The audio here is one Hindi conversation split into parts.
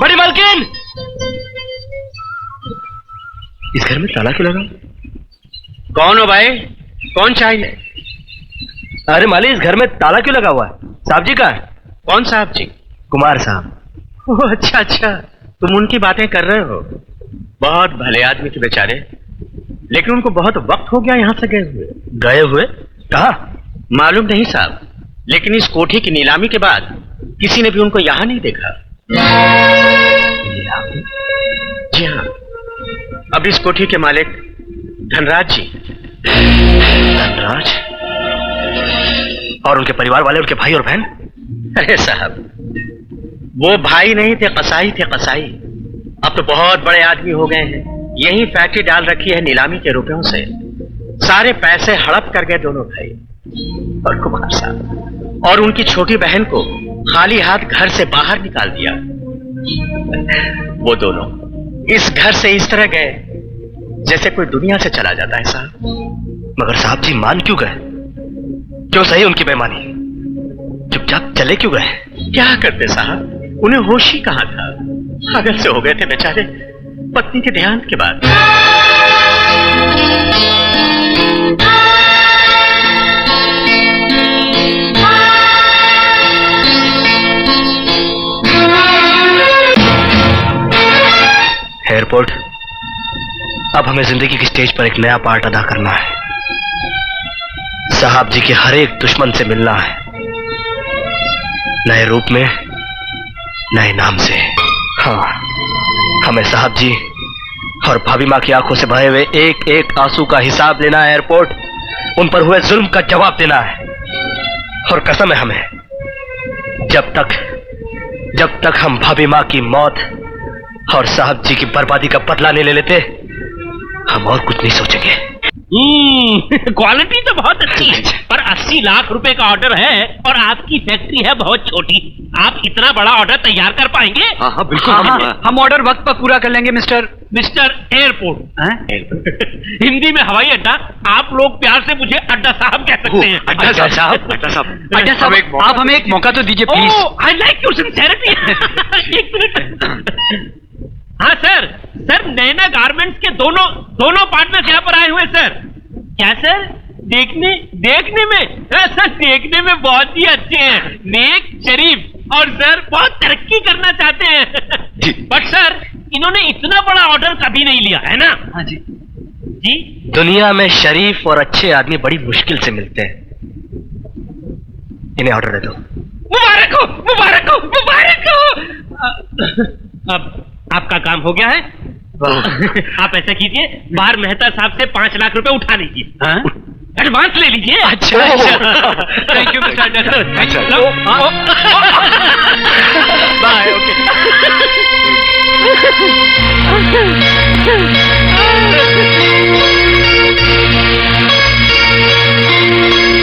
बड़ी मालकिन, इस घर में ताला क्यों लगा? कौन हो भाई? कौन चाहिए? अरे माली, इस घर में ताला क्यों लगा हुआ है? साहब जी कहाँ है? कौन साहब जी? कुमार साहब। ओह अच्छा अच्छा, तुम उनकी बातें कर रहे हो। बहुत भले आदमी थे बेचारे, लेकिन उनको बहुत वक्त हो गया यहाँ से गए हुए। गए हुए? कहाँ? मालूम नहीं साहब, लेकिन इस कोठी की नीलामी के बाद किसी ने भी उनको यहाँ नहीं देखा। जी हाँ, अब इस कोठी के मालिक धनराज जी। धनराज? और उनके परिवार वाले, उनके भाई और बहन? अरे साहब, वो भाई नहीं थे, कसाई थे, कसाई। अब तो बहुत बड़े आदमी हो गए हैं। यही फैक्ट्री डाल रखी है नीलामी के रुपयों से। सारे पैसे हड़प कर गए दोनों भाई। और कुमार साहब और उनकी छोटी बहन को खाली हाथ घर से बाहर निकाल दिया। वो दोनों इस घर से इस तरह गए जैसे कोई दुनिया से चला जाता है साहब। मगर साहब जी मान क्यों गए? क्यों सही उनकी बेईमानी? चुपचाप चले क्यों गए? क्या करते साहब, उन्हें होश ही कहां था। पागल से हो गए थे बेचारे, पत्नी के देहांत के बाद। एयरपोर्ट, अब हमें जिंदगी की स्टेज पर एक नया पार्ट अदा करना है। साहब जी के हर एक दुश्मन से मिलना है, नए रूप में, नए नाम से। हाँ, हमें साहब जी और भाभी माँ की आंखों से बहे हुए एक एक आंसू का हिसाब लेना है। एयरपोर्ट, उन पर हुए जुल्म का जवाब देना है। और कसम है हमें, जब तक हम भाभी माँ की मौत और साहब जी की बर्बादी का बदला नहीं ले लेते, हम और कुछ नहीं सोचेंगे। क्वालिटी तो बहुत अच्छी है, पर 80 लाख रुपए का ऑर्डर है और आपकी फैक्ट्री है बहुत छोटी। आप इतना बड़ा ऑर्डर तैयार कर पाएंगे? हाँ हाँ बिल्कुल। हम ऑर्डर वक्त पर पूरा कर लेंगे मिस्टर एयरपोर्ट। हिंदी में हवाई अड्डा, आप लोग प्यार से मुझे अड्डा साहब कह सकते हैं। अड्डा साहब, अड्डा साहब, अड्डा साहब, आप हमें एक मौका तो दीजिए please. I like your sincerity. एक मिनट। हाँ सर, नैना गारमेंट्स के दोनों पार्टनर्स यहाँ पर आए हुए सर। क्या सर? देखने में सर, देखने में बहुत ही अच्छे हैं, नेक, शरीफ और सर बहुत तरक्की करना चाहते हैं। बट सर, इन्होंने इतना बड़ा ऑर्डर कभी नहीं लिया है ना? हाँ जी। जी, दुनिया में शरीफ और अच्छे आदमी बड़ी मुश्किल से मिलते हैं। इन्हें ऑर्डर दे दो। मुबारक हो, मुबारक हो, मुबारक हो। अब आपका काम हो गया है। आप ऐसा कीजिए, बाहर मेहता साहब से 5 लाख रुपए उठा लीजिए। एडवांस ले लीजिए। अच्छा। Thank you mister doctor. Bye. Okay.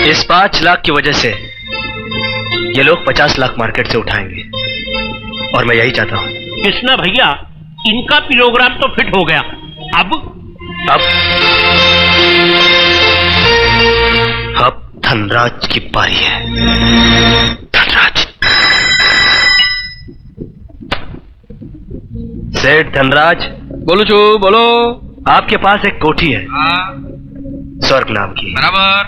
इस 5 लाख की वजह से ये लोग 50 लाख मार्केट से उठाएंगे, और मैं यही चाहता हूं। कृष्णा भैया, इनका प्रोग्राम तो फिट हो गया। अब धनराज की पारी है। धनराज, सेठ धनराज। बोलो चो, बोलो। आपके पास एक कोठी है, स्वर्ग नाम की। बराबर।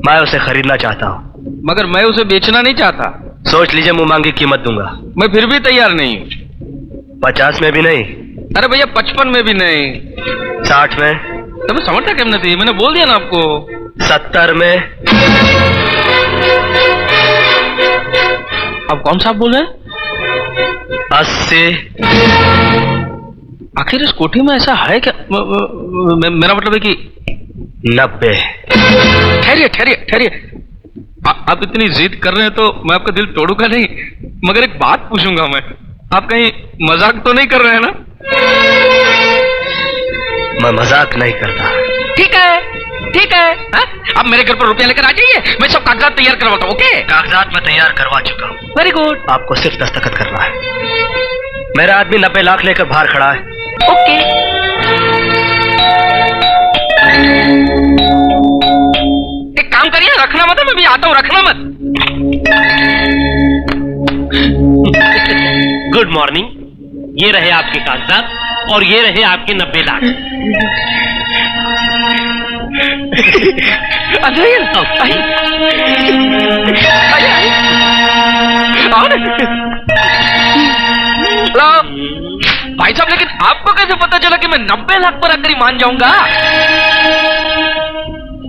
मैं उसे खरीदना चाहता हूँ। मगर मैं उसे बेचना नहीं चाहता। सोच लीजिए, मुंह मांगी कीमत दूंगा। मैं फिर भी तैयार नहीं हूँ। 50 में भी नहीं? अरे भैया 55 में भी नहीं। 60 में? तो मैं समझता क्यों नहीं? मैंने बोल दिया ना आपको। 70 में? आप कौन सा बोल रहे हैं? 80? आखिर इस कोठी में ऐसा है क्या? मेरा मतलब है कि 90? ठहरिए ठहरिए ठहरिए, आप इतनी जिद कर रहे हैं तो मैं आपका दिल तोड़ूंगा नहीं, मगर एक बात पूछूंगा मैं। आप कहीं मजाक तो नहीं कर रहे हैं ना? मैं मजाक नहीं करता। ठीक है, ठीक है। अब मेरे घर पर रुपया लेकर आ जाइए, मैं सब कागजात तैयार करवाता हूँ। ओके? कागजात मैं तैयार करवा चुका हूँ। Very good. आपको सिर्फ दस्तखत करना है। मेरा आदमी 90 लाख लेकर बाहर खड़ा है। ओके। एक काम करिए, रखना मत, मैं भी आता हूँ, रखना मत। Good morning. ये रहे आपके कागजात और ये रहे आपके 90 लाख। भाई साहब, लेकिन आपको कैसे पता चला कि मैं 90 लाख पर आकर ही मान जाऊंगा?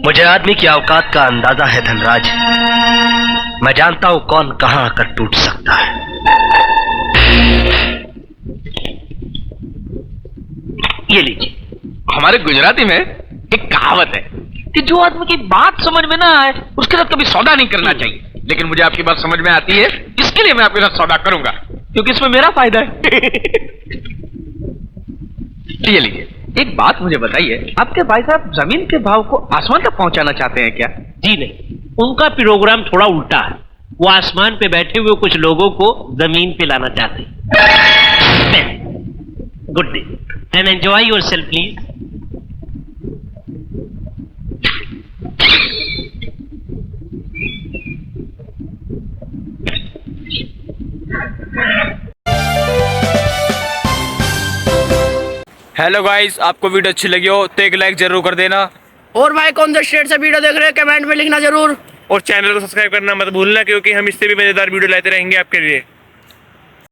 मुझे आदमी की औकात का अंदाजा है धनराज। मैं जानता हूं कौन कहां आकर टूट सकता है। ये लीजिए। हमारे गुजराती में एक कहावत है कि जो आदमी की बात समझ में ना आए उसके साथ कभी सौदा नहीं करना चाहिए, लेकिन मुझे आपकी बात समझ में आती है, इसके लिए मैं आपके साथ सौदा करूंगा, क्योंकि इसमें मेरा फायदा है। ये लीजिए, एक बात मुझे बताइए, आपके भाई साहब जमीन के भाव को आसमान तक पहुंचाना चाहते हैं क्या? जी नहीं, उनका प्रोग्राम थोड़ा उल्टा है। वो आसमान पे बैठे हुए कुछ लोगों को जमीन पे लाना चाहते हैं। Good day and enjoy yourself please. Hello guys, आपको वीडियो अच्छी लगी हो तो एक लाइक जरूर कर देना और भाई कौन से स्टेट से वीडियो देख रहे हैं कमेंट में लिखना जरूर। और चैनल को सब्सक्राइब करना मत भूलना, क्योंकि हम इससे भी मजेदार वीडियो लाते रहेंगे आपके लिए।